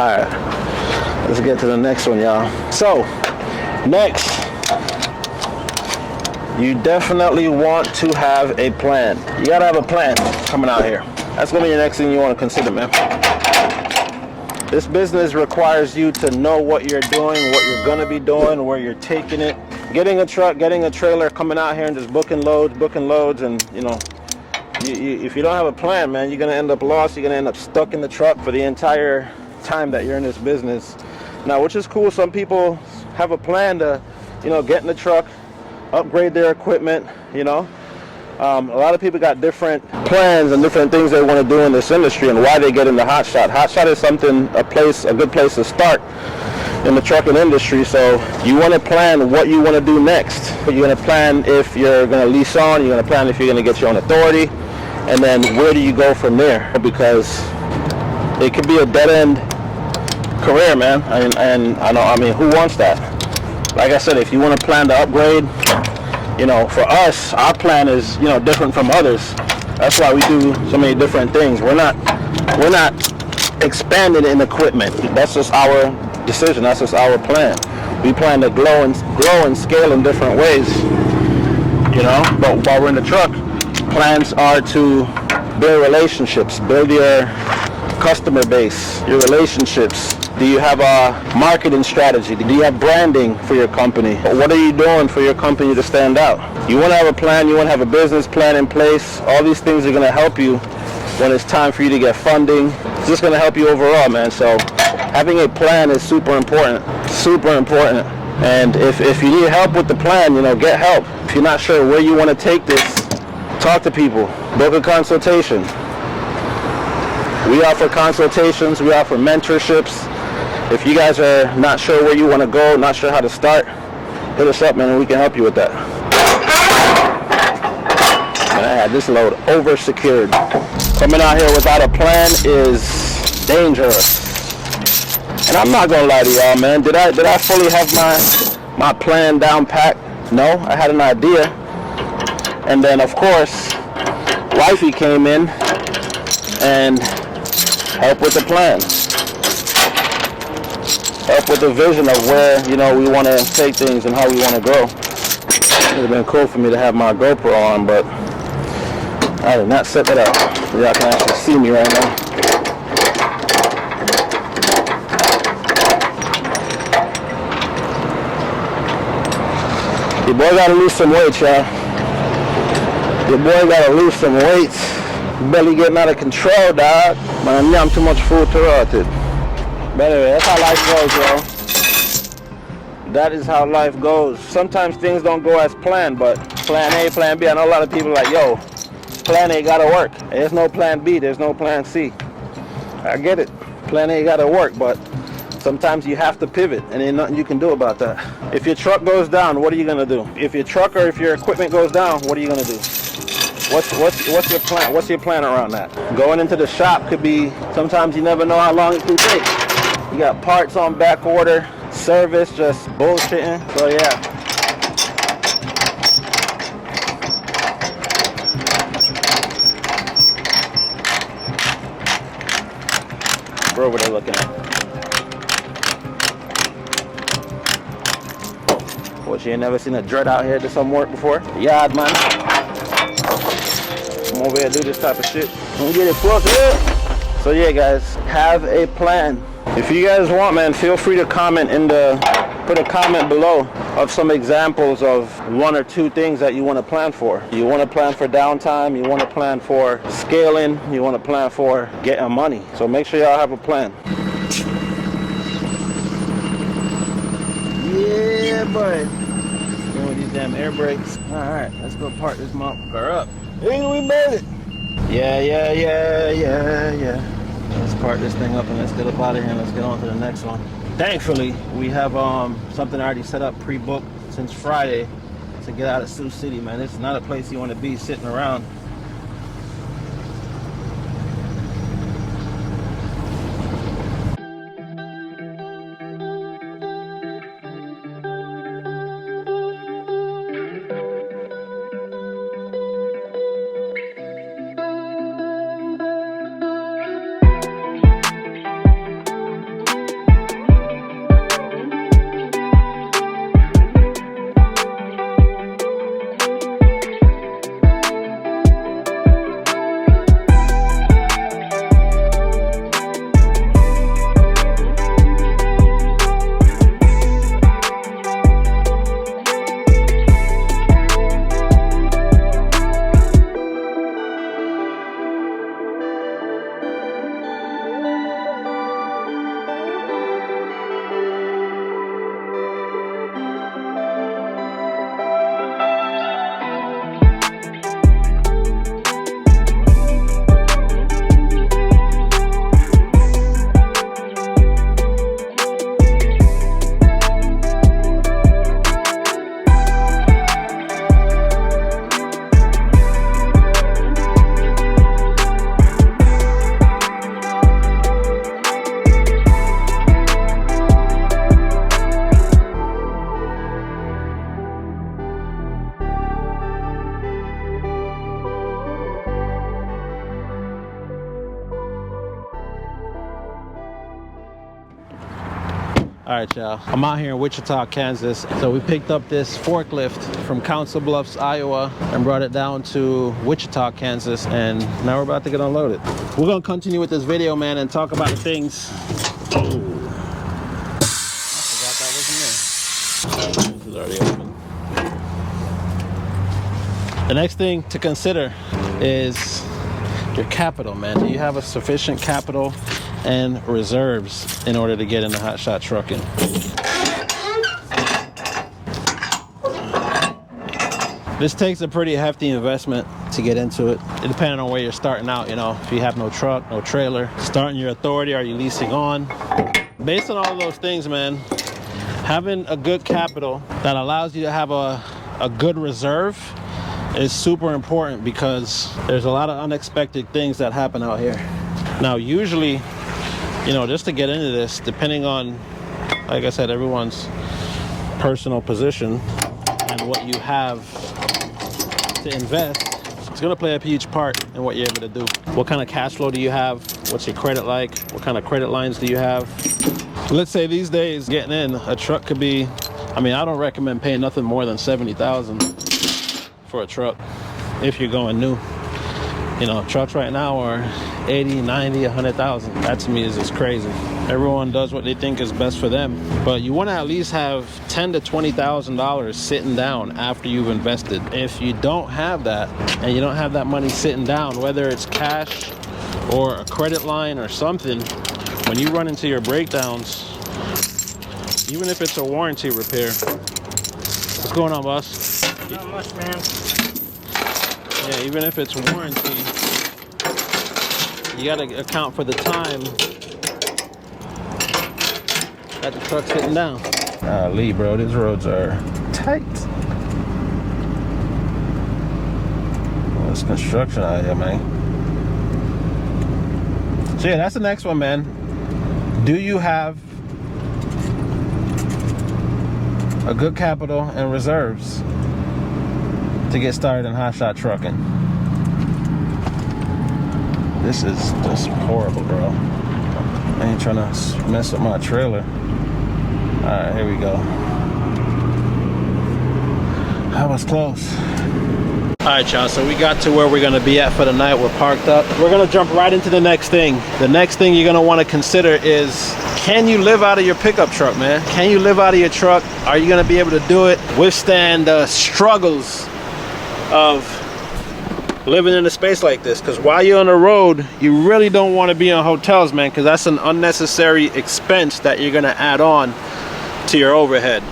Alright, let's get to the next one, y'all. So, next, you definitely want to have a plan. You gotta have a plan coming out here. That's gonna be the next thing you want to consider, man. This business requires you to know what you're doing, what you're gonna be doing, where you're taking it. Getting a truck, getting a trailer, coming out here and just booking loads, and you know, if you don't have a plan, man, you're gonna end up lost. You're gonna end up stuck in the truck for the entire time that you're in this business. Now, which is cool. Some people have a plan to, you know, get in the truck, upgrade their equipment. You know, a lot of people got different plans and different things they want to do in this industry and why they get into Hotshot. Hotshot is a good place to start in the trucking industry. So you want to plan what you want to do next. You're going to plan if you're going to lease on. You're going to plan if you're going to get your own authority, and then where do you go from there? Because it could be a dead-end career, man. And I mean, who wants that? Like I said, if you want to plan to upgrade, you know, for us, our plan is, you know, different from others. That's why we do so many different things. We're not expanding in equipment. That's just our decision. That's just our plan. We plan to grow and scale in different ways. You know, but while we're in the truck, plans are to build relationships, build your customer base, your relationships. Do you have a marketing strategy? Do you have branding for your company? What are you doing for your company to stand out? You want to have a plan, you want to have a business plan in place. All these things are going to help you when it's time for you to get funding. It's just going to help you overall, man. So having a plan is super important, super important. And if you need help with the plan, you know, get help. If you're not sure where you want to take this, talk to people, book a consultation. We offer consultations, we offer mentorships. If you guys are not sure where you want to go, not sure how to start, hit us up, man, and we can help you with that. Man, I had this load over secured. Coming out here without a plan is dangerous. And I'm not gonna lie to y'all, man. Did I fully have my plan down packed? No, I had an idea. And then of course, wifey came in and helped with the plan. Help with the vision of where, you know, we want to take things and how we want to grow. It would have been cool for me to have my GoPro on, but I did not set that up. Y'all can actually see me right now. Your boy gotta lose some weight, y'all. Your boy gotta lose some weight. Belly getting out of control, dog. Man, I'm too much food to rot it. But anyway, that's how life goes, yo. That is how life goes. Sometimes things don't go as planned, but plan A, plan B. I know a lot of people are like, yo, plan A gotta work. There's no plan B, there's no plan C. I get it. Plan A gotta work, but sometimes you have to pivot, and ain't nothing you can do about that. If your truck goes down, what are you gonna do? If your truck or if your equipment goes down, what are you gonna do? What's your plan? What's your plan around that? Going into the shop could be, sometimes you never know how long it can take. You got parts on back order, service just bullshitting. So yeah. Bro, what are they looking at? What, you ain't never seen a dread out here do some work before? Yard, man. Come over here and do this type of shit. Don't get it fucked up. So yeah, guys, have a plan. If you guys want, man, feel free to put a comment below of some examples of 1 or 2 things that you want to plan for. You want to plan for downtime, you want to plan for scaling, you want to plan for getting money. So make sure y'all have a plan. Yeah, boy. With these damn air brakes. Alright, let's go park this motherfucker up. Hey, we made it! Yeah. Let's park this thing up and let's get up out of here and let's get on to the next one. Thankfully, we have something already set up pre-booked since Friday to get out of Sioux City, man. It's not a place you want to be sitting around. All right, y'all. I'm out here in Wichita, Kansas. So we picked up this forklift from Council Bluffs, Iowa, and brought it down to Wichita, Kansas. And now we're about to get unloaded. We're gonna continue with this video, man, and talk about the things. Oh, I forgot that wasn't there. This is already open. The next thing to consider is your capital, man. Do you have a sufficient capital and reserves in order to get into Hotshot trucking? This takes a pretty hefty investment to get into it. Depending on where you're starting out, you know, if you have no truck, no trailer, starting your authority, are you leasing on? Based on all of those things, man, having a good capital that allows you to have a good reserve is super important, because there's a lot of unexpected things that happen out here. Now, usually, you know, just to get into this, depending on, like I said, everyone's personal position and what you have to invest, it's gonna play a huge part in what you're able to do. What kind of cash flow do you have? What's your credit like? What kind of credit lines do you have? Let's say these days, getting in a truck could be, I mean, I don't recommend paying nothing more than $70,000 for a truck if you're going new. You know, trucks right now are 80, 90, 100,000. That to me is just crazy. Everyone does what they think is best for them, but you want to at least have $10,000 to $20,000 sitting down after you've invested. If you don't have that, and you don't have that money sitting down, whether it's cash or a credit line or something, when you run into your breakdowns, even if it's a warranty repair. What's going on, boss? Not much, man. Yeah, even if it's warranty, you gotta account for the time that the truck's sitting down. Lee, bro, these roads are tight. Well, it's construction out here, man. So yeah, that's the next one, man. Do you have a good capital and reserves to get started in Hotshot trucking? This is just horrible, bro. I ain't trying to mess up my trailer. All right, here we go. That was close. All right, y'all, so we got to where we're gonna be at for the night. We're parked up. We're gonna jump right into the next thing. The next thing you're gonna wanna consider is, can you live out of your pickup truck, man? Can you live out of your truck? Are you gonna be able to do it? Withstand the struggles of living in a space like this? Because while you're on the road, you really don't want to be in hotels, man, because that's an unnecessary expense that you're gonna add on to your overhead.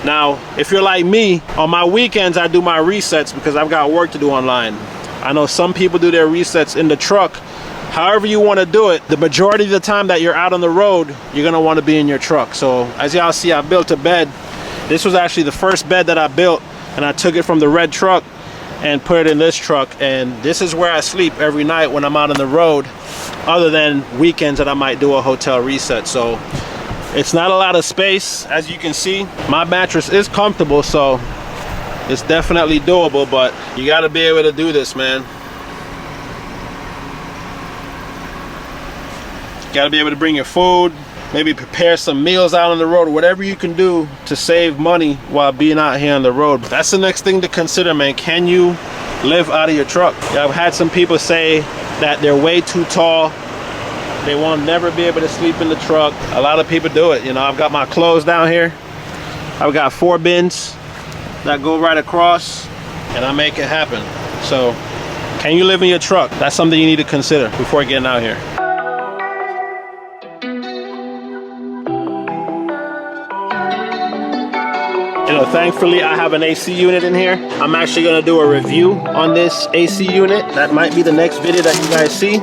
Now, if you're like me, on my weekends I do my resets because I've got work to do online. I know some people do their resets in the truck. However you want to do it, the majority of the time that you're out on the road, you're gonna want to be in your truck. So as y'all see, I built a bed. This was actually the first bed that I built, and I took it from the red truck and put it in this truck, and this is where I sleep every night when I'm out on the road, other than weekends that I might do a hotel reset. So it's not a lot of space. As you can see, my mattress is comfortable, so it's definitely doable, but you got to be able to do this, man. You got to be able to bring your food, maybe prepare some meals out on the road, whatever you can do to save money while being out here on the road. That's the next thing to consider, man. Can you live out of your truck? Yeah, I've had some people say that they're way too tall. They won't never be able to sleep in the truck. A lot of people do it. You know, I've got my clothes down here. I've got 4 bins that go right across, and I make it happen. So, can you live in your truck? That's something you need to consider before getting out here. You know, thankfully I have an AC unit in here. I'm actually gonna do a review on this AC unit. That might be the next video that you guys see.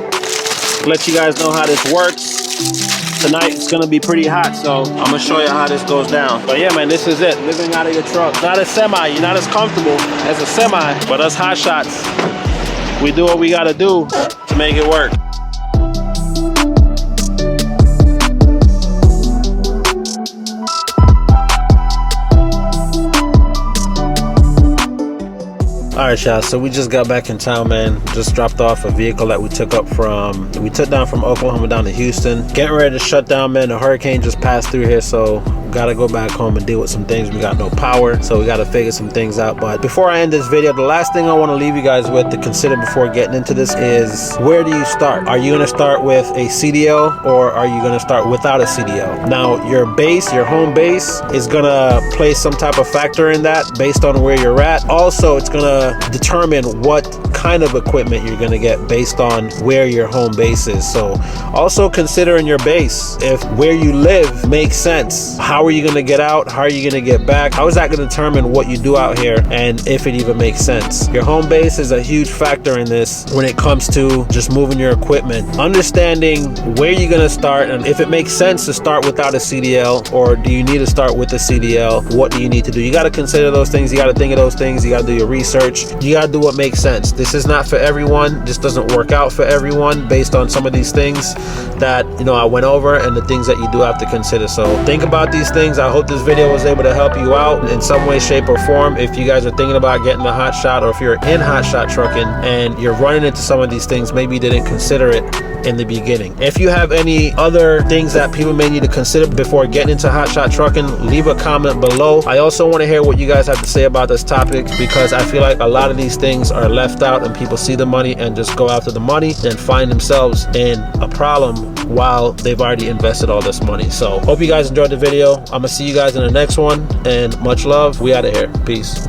Let you guys know how this works. Tonight it's gonna be pretty hot, so I'm gonna show you how this goes down. But yeah, man, this is it. Living out of your truck. Not a semi, you're not as comfortable as a semi, but us hot shots, we do what we gotta do to make it work. All right, y'all, so we just got back in town, man. Just dropped off a vehicle that we took down from Oklahoma down to Houston. Getting ready to shut down, man. The hurricane just passed through here, so gotta go back home and deal with some things. We got no power, so we gotta figure some things out. But before I end this video, the last thing I want to leave you guys with to consider before getting into this is, where do you start? Are you gonna start with a CDL, or are you gonna start without a CDL? Now, your base, your home base, is gonna play some type of factor in that based on where you're at. Also, it's gonna determine what kind of equipment you're gonna get based on where your home base is. So also consider in your base, if where you live makes sense. How are you gonna get out? How are you gonna get back? How is that gonna determine what you do out here and if it even makes sense? Your home base is a huge factor in this when it comes to just moving your equipment. Understanding where you're gonna start, and if it makes sense to start without a CDL, or do you need to start with a CDL? What do you need to do? You gotta consider those things. You gotta think of those things. You gotta do your research. You gotta do what makes sense. This is not for everyone. This doesn't work out for everyone based on some of these things that, you know, I went over, and the things that you do have to consider. So think about these things. I hope this video was able to help you out in some way, shape, or form. If you guys are thinking about getting a Hotshot, or if you're in Hotshot trucking and you're running into some of these things, maybe you didn't consider it in the beginning. If you have any other things that people may need to consider before getting into Hotshot trucking, leave a comment below. I also want to hear what you guys have to say about this topic, because I feel like a lot of these things are left out, and people see the money and just go after the money and find themselves in a problem while they've already invested all this money. So hope you guys enjoyed the video. I'm gonna see you guys in the next one, and much love. We out of here. Peace.